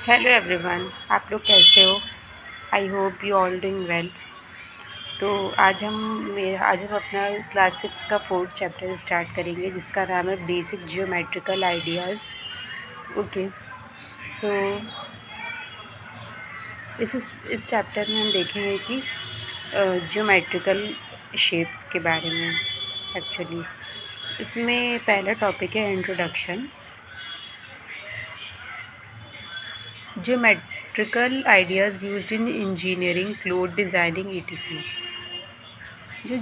Hello everyone, आप लोग कैसे हो? I hope you all doing well. तो आज हम अपना क्लास 6 का 4th चैप्टर स्टार्ट करेंगे, जिसका नाम है बेसिक जियोमेट्रिकल आइडियाज़। ओके, सो इस चैप्टर में हम देखेंगे कि जियोमेट्रिकल शेप्स के बारे में। एक्चुअली इसमें पहला टॉपिक है introduction. Geometrical ideas used in engineering, cloth designing etc। जो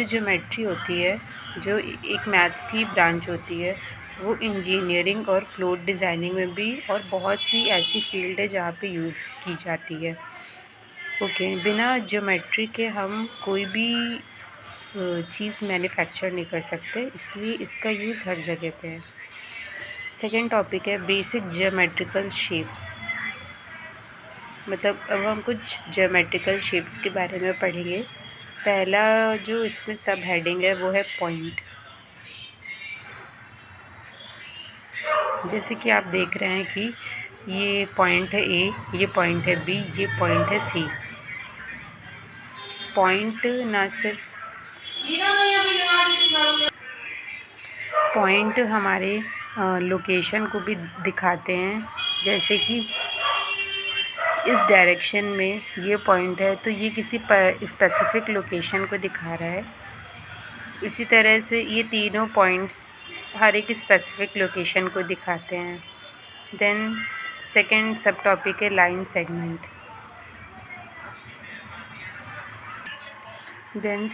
ज्योमेट्री होती है, जो एक मैथ्स की ब्रांच होती है, वो इंजीनियरिंग और क्लोथ डिज़ाइनिंग में भी और बहुत सी ऐसी फील्ड है जहाँ पे यूज़ की जाती है। ओके, बिना ज्योमेट्री के हम कोई भी चीज़ मैन्युफैक्चर नहीं कर सकते, इसलिए इसका यूज़ हर जगह पे है। सेकेंड टॉपिक है बेसिक ज्योमेट्रिकल शेप्स। मतलब अब हम कुछ ज्योमेट्रिकल शेप्स के बारे में पढ़ेंगे। पहला जो इसमें सब हेडिंग है वो है पॉइंट। जैसे कि आप देख रहे हैं कि ये पॉइंट है ए, ये पॉइंट है बी, ये पॉइंट है सी। पॉइंट ना सिर्फ पॉइंट हमारे लोकेशन को भी दिखाते हैं। जैसे कि इस डायरेक्शन में ये पॉइंट है तो ये किसी स्पेसिफिक लोकेशन को दिखा रहा है। इसी तरह से ये तीनों पॉइंट्स हर एक स्पेसिफिक लोकेशन को दिखाते हैं। देन सेकंड सब टॉपिक है लाइन सेगमेंट। Line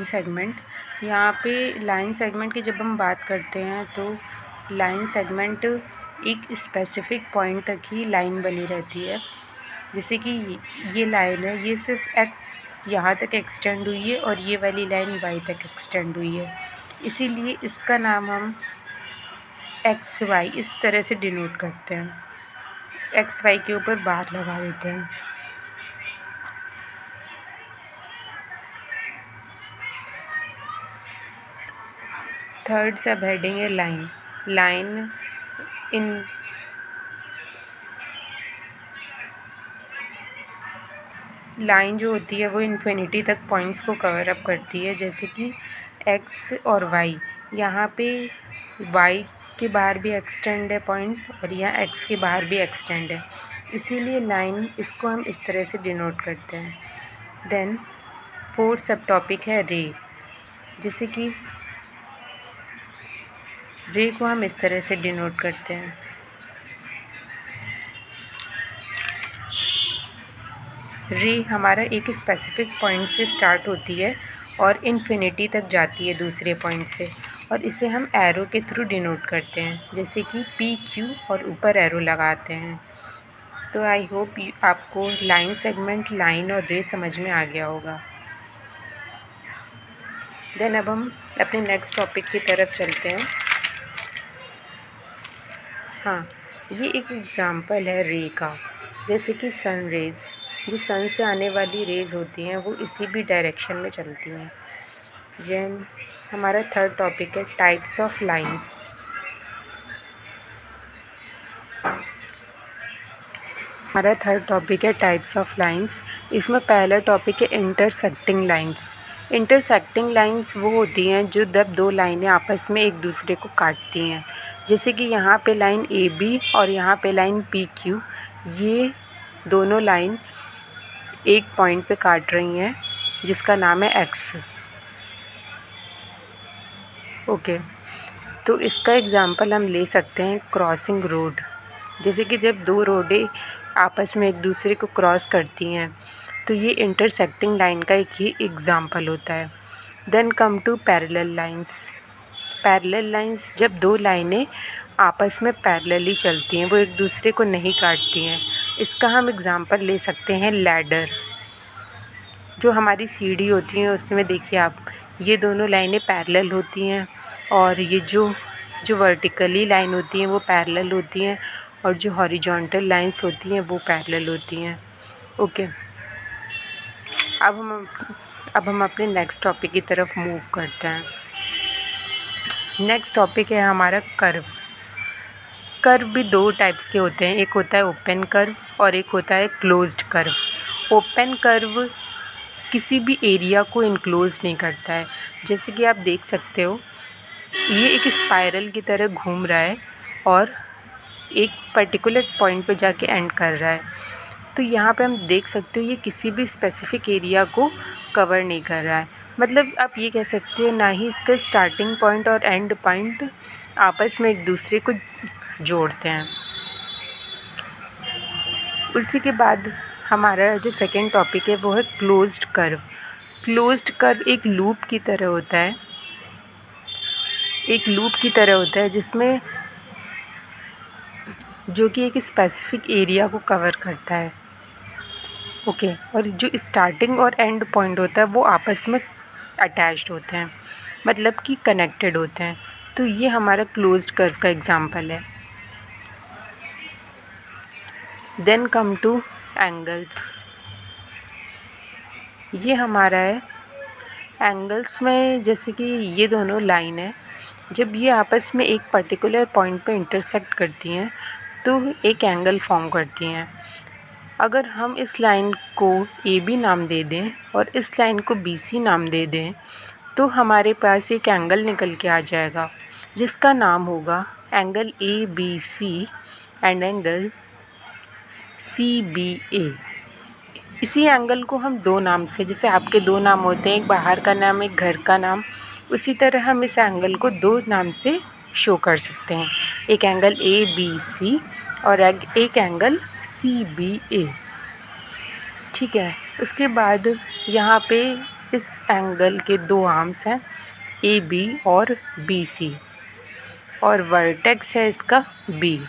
segment. यहाँ पे लाइन सेगमेंट की जब हम बात करते हैं तो लाइन सेगमेंट एक स्पेसिफिक पॉइंट तक ही लाइन बनी रहती है। जैसे कि ये लाइन है, ये सिर्फ एक्स यहाँ तक एक्सटेंड हुई है और ये वाली लाइन वाई तक एक्सटेंड हुई है, इसीलिए इसका नाम हम एक्स वाई इस तरह से डिनोट करते हैं। एक्स वाई के ऊपर बार लगा देते हैं। थर्ड सब हेडिंग है लाइन। लाइन जो होती है वो इन्फिनिटी तक पॉइंट्स को कवर अप करती है। जैसे कि एक्स और वाई, यहाँ पे वाई के बाहर भी एक्सटेंड है पॉइंट और यहाँ एक्स के बाहर भी एक्सटेंड है, इसीलिए लाइन इसको हम इस तरह से डिनोट करते हैं। देन फोर्थ सब टॉपिक है रे। जैसे कि रे को हम इस तरह से डिनोट करते हैं। रे हमारा एक स्पेसिफिक पॉइंट से स्टार्ट होती है और इन्फिनिटी तक जाती है दूसरे पॉइंट से, और इसे हम एरो के थ्रू डिनोट करते हैं, जैसे कि पी क्यू और ऊपर एरो लगाते हैं। तो आई होप आपको लाइन सेगमेंट, लाइन और रे समझ में आ गया होगा। देन अब हम अपने नेक्स्ट टॉपिक की तरफ चलते हैं। हाँ, ये एक एग्ज़ाम्पल है रे का। जैसे कि सन रेज़, जो सन से आने वाली रेज़ होती हैं वो इसी भी डायरेक्शन में चलती हैं। देन हमारा थर्ड टॉपिक है टाइप्स ऑफ लाइंस। इसमें पहला टॉपिक है इंटरसेक्टिंग लाइंस। इंटरसेक्टिंग लाइंस वो होती हैं जो जब दो लाइनें आपस में एक दूसरे को काटती हैं। जैसे कि यहाँ पे लाइन ए बी और यहाँ पे लाइन पी क्यू, ये दोनों लाइन एक पॉइंट पे काट रही हैं जिसका नाम है एक्स। ओके, तो इसका एग्ज़ाम्पल हम ले सकते हैं क्रॉसिंग रोड। जैसे कि जब दो रोडें आपस में एक दूसरे को क्रॉस करती हैं तो ये इंटरसेक्टिंग लाइन का एक ही एग्ज़ाम्पल होता है। Then come to parallel lines. जब दो लाइनें आपस में पैरेलली चलती हैं, वो एक दूसरे को नहीं काटती हैं, इसका हम एग्ज़ाम्पल ले सकते हैं लैडर। जो हमारी सीढ़ी होती है उसमें देखिए आप, ये दोनों लाइनें पैरेलल होती हैं और ये जो वर्टिकली लाइन होती हैं वो पैरेलल होती हैं और जो हॉरिजॉन्टल लाइंस होती हैं वो पैरेलल होती हैं। ओके, अब हम अपने नेक्स्ट टॉपिक की तरफ मूव करते हैं। नेक्स्ट टॉपिक है हमारा कर्व। कर्व भी दो टाइप्स के होते हैं, एक होता है ओपन कर्व और एक होता है क्लोज्ड कर्व। ओपन कर्व किसी भी एरिया को इनक्लोज नहीं करता है। जैसे कि आप देख सकते हो ये एक स्पाइरल की तरह घूम रहा है और एक पर्टिकुलर पॉइंट पे जाके एंड कर रहा है। तो यहाँ पे हम देख सकते हो ये किसी भी स्पेसिफिक एरिया को कवर नहीं कर रहा है। मतलब आप ये कह सकते हो ना ही इसका स्टार्टिंग पॉइंट और एंड पॉइंट आपस में एक दूसरे को जोड़ते हैं। उसी के बाद हमारा जो सेकेंड टॉपिक है वो है क्लोज्ड कर्व। क्लोज्ड कर्व एक लूप की तरह होता है, जिसमें जो कि एक स्पेसिफिक एरिया को कवर करता है। ओके, और जो स्टार्टिंग और एंड पॉइंट होता है वो आपस में अटैच्ड होते हैं, मतलब कि कनेक्टेड होते हैं। तो ये हमारा क्लोज्ड कर्व का एग्जांपल है। Then come to angles. ये हमारा है एंगल्स में, जैसे कि ये दोनों लाइन है, जब ये आपस में एक पर्टिकुलर पॉइंट पे इंटरसेक्ट करती हैं तो एक एंगल फॉर्म करती हैं। अगर हम इस लाइन को ए बी नाम दे दें और इस लाइन को बी सी नाम दे दें तो हमारे पास एक एंगल निकल के आ जाएगा जिसका नाम होगा angle A B C and angle C B A. इसी एंगल को हम दो नाम से, जैसे आपके दो नाम होते हैं, एक बाहर का नाम एक घर का नाम, उसी तरह हम इस एंगल को दो नाम से शो कर सकते हैं, एक एंगल ए बी सी और एक एंगल सी बी ए। ठीक है, उसके बाद यहाँ पे इस एंगल के दो आर्म्स हैं ए बी और बी सी और वर्टेक्स है इसका बी।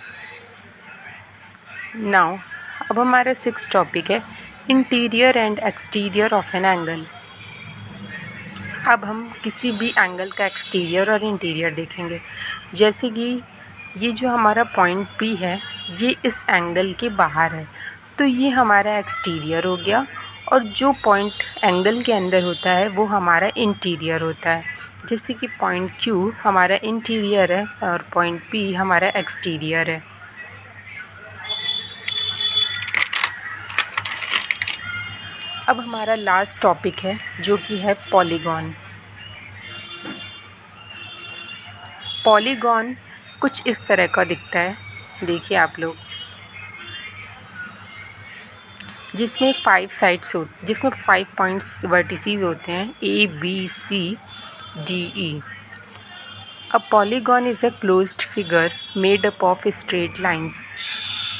नाउ अब हमारा 6 टॉपिक है interior and exterior of an angle. अब हम किसी भी एंगल का एक्सटीरियर और इंटीरियर देखेंगे। जैसे कि ये जो हमारा पॉइंट P है ये इस एंगल के बाहर है, तो ये हमारा एक्सटीरियर हो गया, और जो पॉइंट एंगल के अंदर होता है वो हमारा इंटीरियर होता है। जैसे कि पॉइंट Q हमारा इंटीरियर है और पॉइंट P हमारा एक्सटीरियर है। अब हमारा लास्ट टॉपिक है जो कि है पॉलीगॉन। पॉलीगॉन कुछ इस तरह का दिखता है, देखिए आप लोग, जिसमें 5 साइड्स जिसमें 5 पॉइंट्स वर्टिसेस होते हैं A B C D E. A polygon is a closed figure made up of straight lines.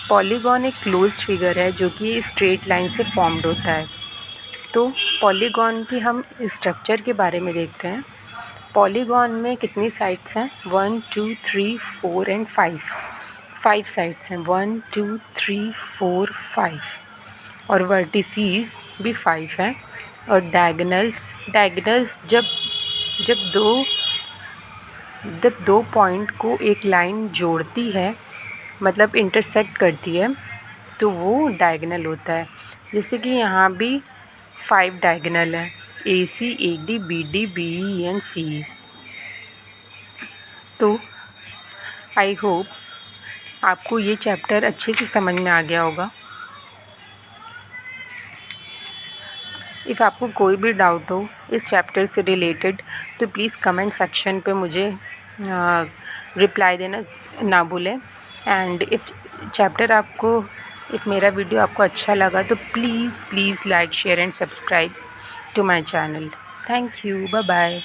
Polygon एक क्लोज्ड फिगर है जो कि स्ट्रेट लाइन से फॉर्म्ड होता है। तो पॉलीगॉन की हम स्ट्रक्चर के बारे में देखते हैं। पॉलीगॉन में कितनी साइड्स हैं? 1 2 3 4 एंड 5 साइड्स हैं, 1 2 3 4 5, और वर्टिसेस भी 5 हैं। और डायगोनल्स जब दो पॉइंट को एक लाइन जोड़ती है, मतलब इंटरसेक्ट करती है, तो वो डायगोनल होता है। जैसे कि यहाँ भी 5 डायगोनल है, A C A D B D B E and C E. तो आई होप आपको ये चैप्टर अच्छे से समझ में आ गया होगा। इफ़ आपको कोई भी डाउट हो इस चैप्टर से रिलेटेड तो प्लीज़ कमेंट सेक्शन पे मुझे रिप्लाई देना ना भूलें। एंड इफ़ मेरा वीडियो आपको अच्छा लगा तो please like share and subscribe to my channel. Thank you, bye bye.